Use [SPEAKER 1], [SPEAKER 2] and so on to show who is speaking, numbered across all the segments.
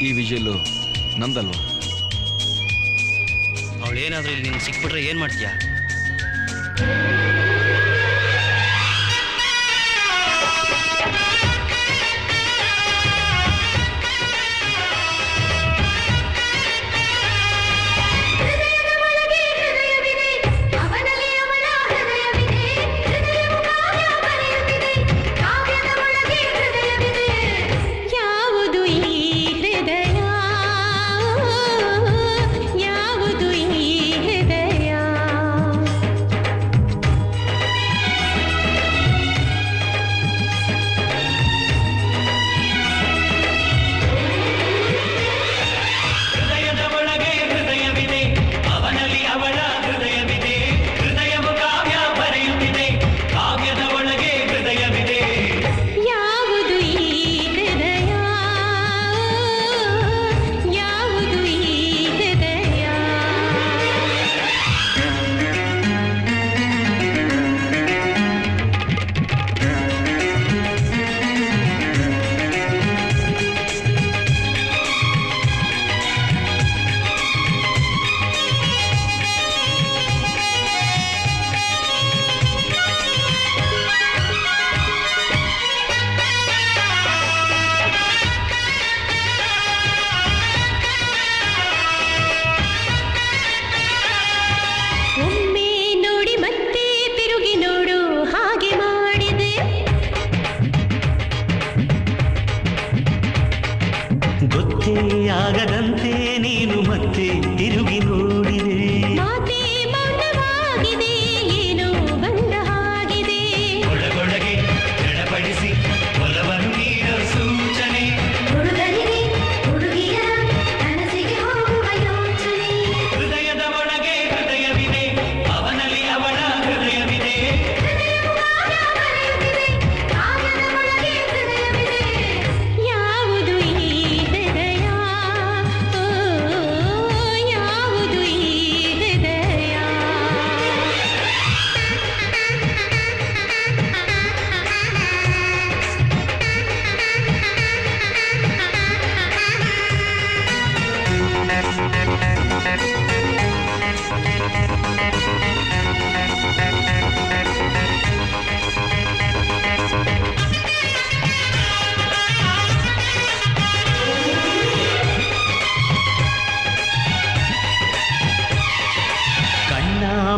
[SPEAKER 1] ಈ ವಿಜಯಲು ನಂದಲ್ವಾ?
[SPEAKER 2] ಅವಳೇನಾದ್ರೂ ಇಲ್ಲಿ ನಿನ್ಗೆ ಸಿಕ್ಬಿಟ್ರೆ ಏನ್ ಮಾಡ್ತೀಯಾ?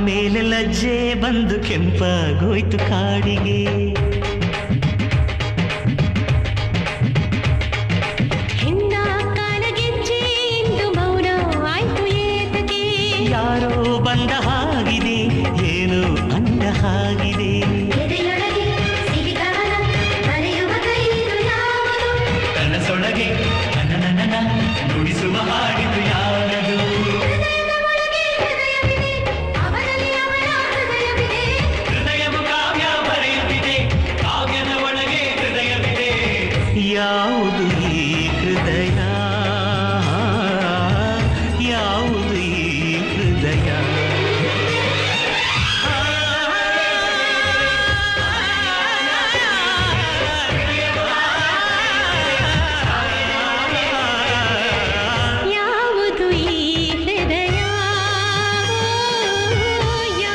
[SPEAKER 3] ಮೇಲೆ ಲಜ್ಜೆ ಬಂದು ಕೆಂಪಾಗೋಯ್ತು ಕಾಡಿಗೆ.
[SPEAKER 4] ಹೆಣ್ಣ ಕಾಲಗೆಜ್ಜೆ ಇಂದು ಮೌನ ಆಯ್ತು ಏತಕ್ಕೆ.
[SPEAKER 3] ಯಾರೋ ಬಂದ ಹಾಗಿದೆ, ಏನು ಅಂದ ಹಾಗಿದೆ.
[SPEAKER 4] ಎದೆಯೊಳಗೆ ಸಿರಿಗಾನ ಬರೆಯುವ ಕೈದು ಯಾವುದು,
[SPEAKER 3] ಕನಸೊಳಗೆ ನನ್ನ ನುಡಿಸುವ ಹಾಡಿದು ಯಾರದು. ಯಾವುದು ಈ ಹೃದಯ, ಯಾವುದು ಈ ಹೃದಯ.
[SPEAKER 4] ಯಾವುದು ಈ ಹೃದಯ, ಯಾವುದು ಈ ಹೃದಯ,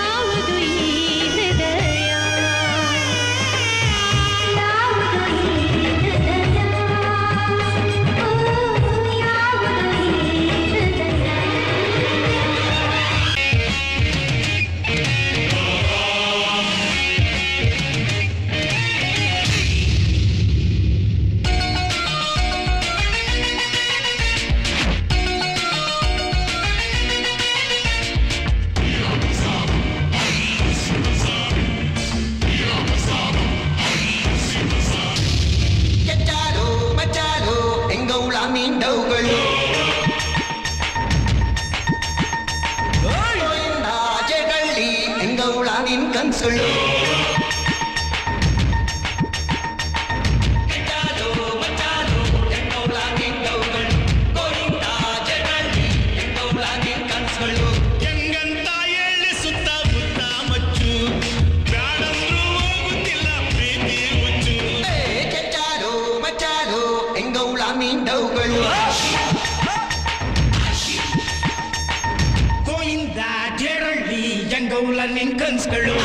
[SPEAKER 4] ಯಾವುದು ಈ ಹೃದಯ, ಯಾವುದು ಈ ಹೃದಯ.
[SPEAKER 5] ಚಚ್ಚಾರೋ ಮಚ್ಚಾರೋ ಎಂಗೌಳ ಮೀಂಡವುಗಳು ಜಗಳ್ಳಿ ಎಂಗೌಳ ನಿನ್ ಕನ್ಸುಳು. ಮೀಂಡವುಗಳು
[SPEAKER 3] ಹೆಂಗೌಳ ನಿನ್ ಕನ್ಸ್ಗಳು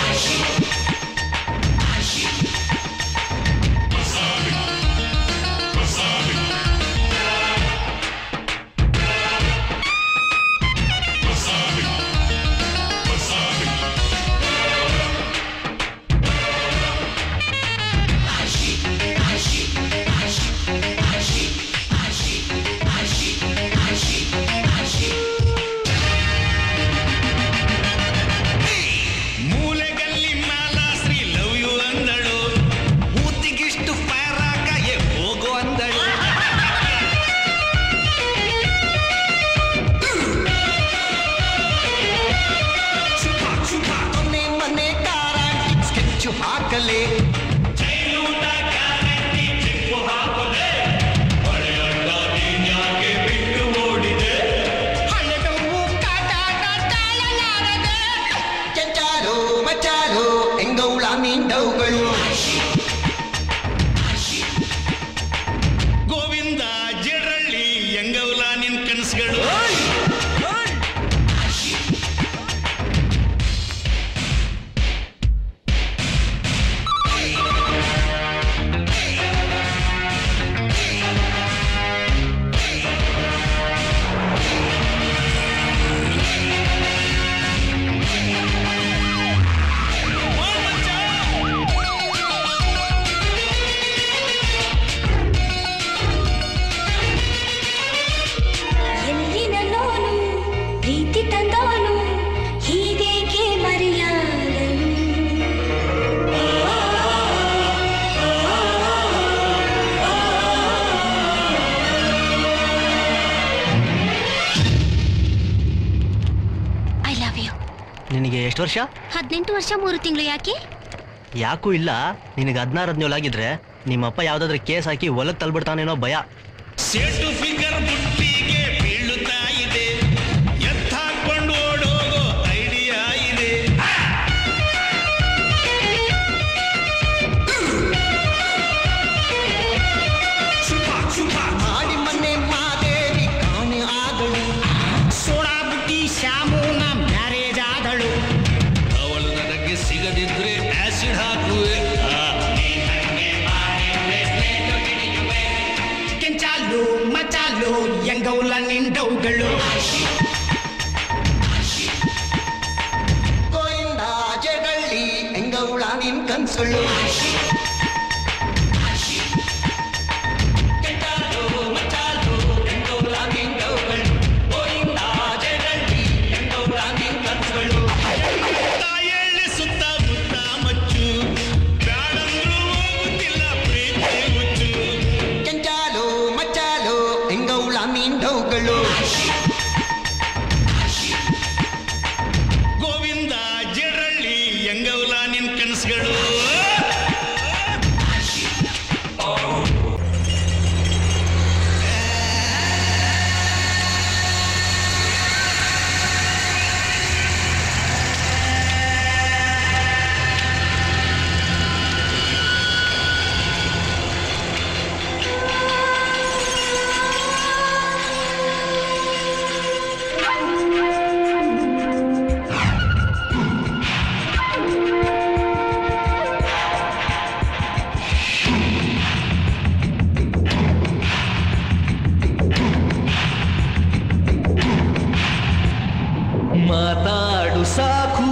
[SPEAKER 5] ಹಾಕಲೇ ಚಚಾರೋ ಮಚಾರೋ ಎಂಗೌಳ ಮೀಂಡವುಗಳು
[SPEAKER 3] ಗೋವಿಂದ ಜಡರಳ್ಳಿ ಎಂಗೌಲ ನಿನ್ ಕನಸುಗಳು
[SPEAKER 2] ನಿನಗೆ ಎಷ್ಟು ವರ್ಷ?
[SPEAKER 4] 18 ವರ್ಷ 3 ತಿಂಗಳು. ಯಾಕೆ?
[SPEAKER 2] ಯಾಕೂ ಇಲ್ಲ. ನಿನಗೆ 16-17 ಆಗಿದ್ರೆ ನಿಮ್ಮಪ್ಪ ಯಾವ್ದಾದ್ರು ಕೇಸ್ ಹಾಕಿ ಹೊಲಕ್ಕೆ ತಳ್ಬಿಡ್ತಾನೇನೋ ಭಯ.
[SPEAKER 3] ಸೇಟು ಫಿಗರ್ ಬುಟ್ಟಿಗೆ ಬೀಳುತ್ತಾ ಇದೆ, ಎತ್ತಾಕೊಂಡು ಓಡೋಗೋ ಐಡಿಯಾ ಇದೆ.
[SPEAKER 5] ಮಾಡಿ ಮೊನ್ನೆ ಮಾದೇವಿ ಕಾಣೆ ಆದಳು,
[SPEAKER 3] ಸೋಡಾ ಬುಟ್ಟಿ ಶ್ಯಾಮೂನ ಮ್ಯಾರೇಜ್ ಆದಳು. ಅವಳು ನನಗೆ ಸಿಗದಿದ್ರೆ ಆಸಿಡ್ ಹಾಕುವೆ. ಕೆಂಚಾಲು ಮಚಾಲು ಎಂಗೌಲ ನಿಂಡವುಗಳು.
[SPEAKER 5] ಗೋವಿಂದ ಜಡಳ್ಳಿ ಎಂಗೌಳ ನಿನ್ ಕನ್ಸುಗಳು.
[SPEAKER 3] ಗೋವಿಂದ ಜಡರಳ್ಳಿ ಎಂಗೌಲ ನಿನ್ ಕನಸುಗಳು.
[SPEAKER 1] ಮಾತಾಡು ಸಾಕು,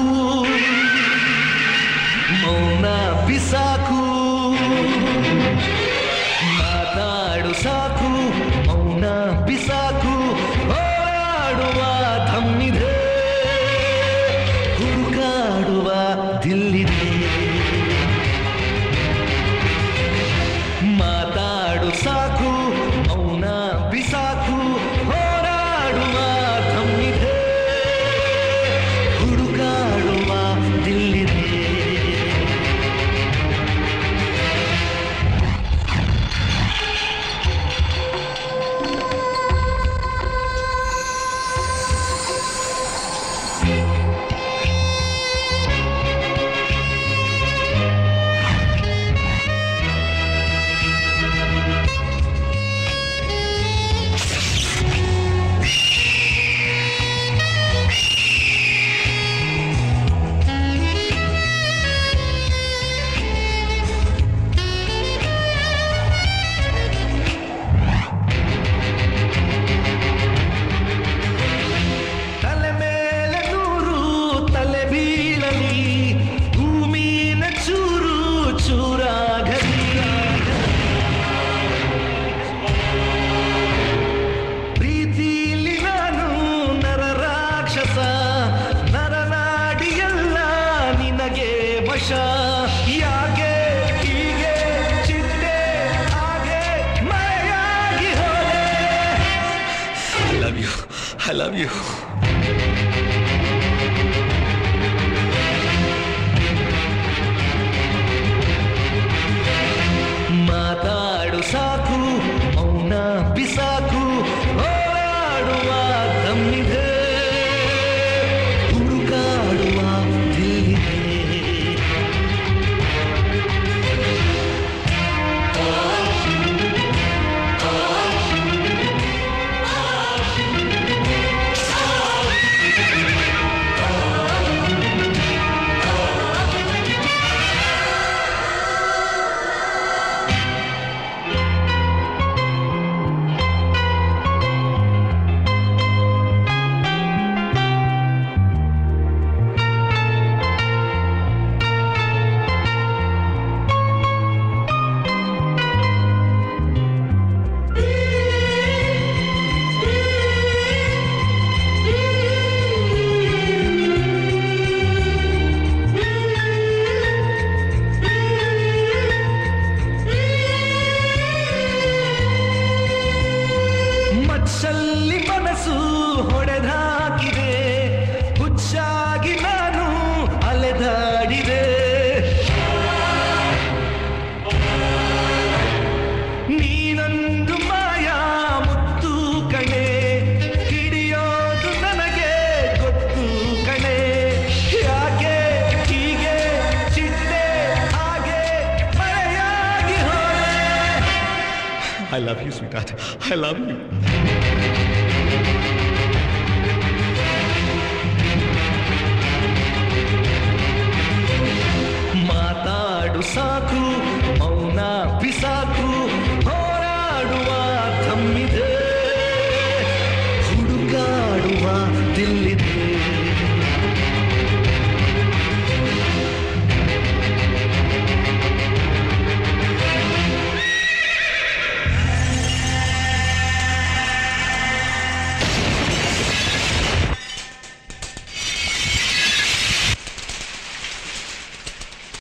[SPEAKER 1] ಮೌನ ಬಿಸಾಕು. ಮಾತಾಡು ಸಾಕು, ಮೌನ ಬಿಸಾಕು. ಹೋರಾಡುವ ಥಮ್ಮಿದೆ, ಹುಡುಕಾಡುವ ದಿಲ್ಲಿದೆ. ಮಾತಾಡು ಸಾಕು, ಮೌನ ಬಿಸಾಕು. ಹೋರಾಡುವ ಥಮ್ಮಿದೆ, ಹುಡುಕಾಡುವ ದಿಲ್ಲಿದೆ.
[SPEAKER 3] Love you.
[SPEAKER 1] ಮಾತಾಡು ಸಾಕು ಮೌನ ಬಿಸಾಕು ಹೋರಾಡುವ ತಮ್ಮಿದೆ ಹುಡುಕಾಡುವ ದಿಲ್ಲಿದೆ. ಮಚ್ಚಲ್ಲಿ ಮನಸ್ಸು ಹೊಡೆದಾಕಿದೆ ಹುಚ್ಚಾಗಿ ನಾನು ಅಲೆದಾಡಿದೆ. ನೀನೊಂದು ಮಾಯಾ ಮುತ್ತು ಕಣೆ ಹಿಡಿಯೋದು ನನಗೆ ಗೊತ್ತು ಕಣೆ. ಯಾಕೆ ಹೀಗೆ ಚಿಟ್ಟೆ ಹಾಗೆ ಮಳೆಯಾಗಿ ಹೋದೆ.
[SPEAKER 3] I love you sweetheart. I love you.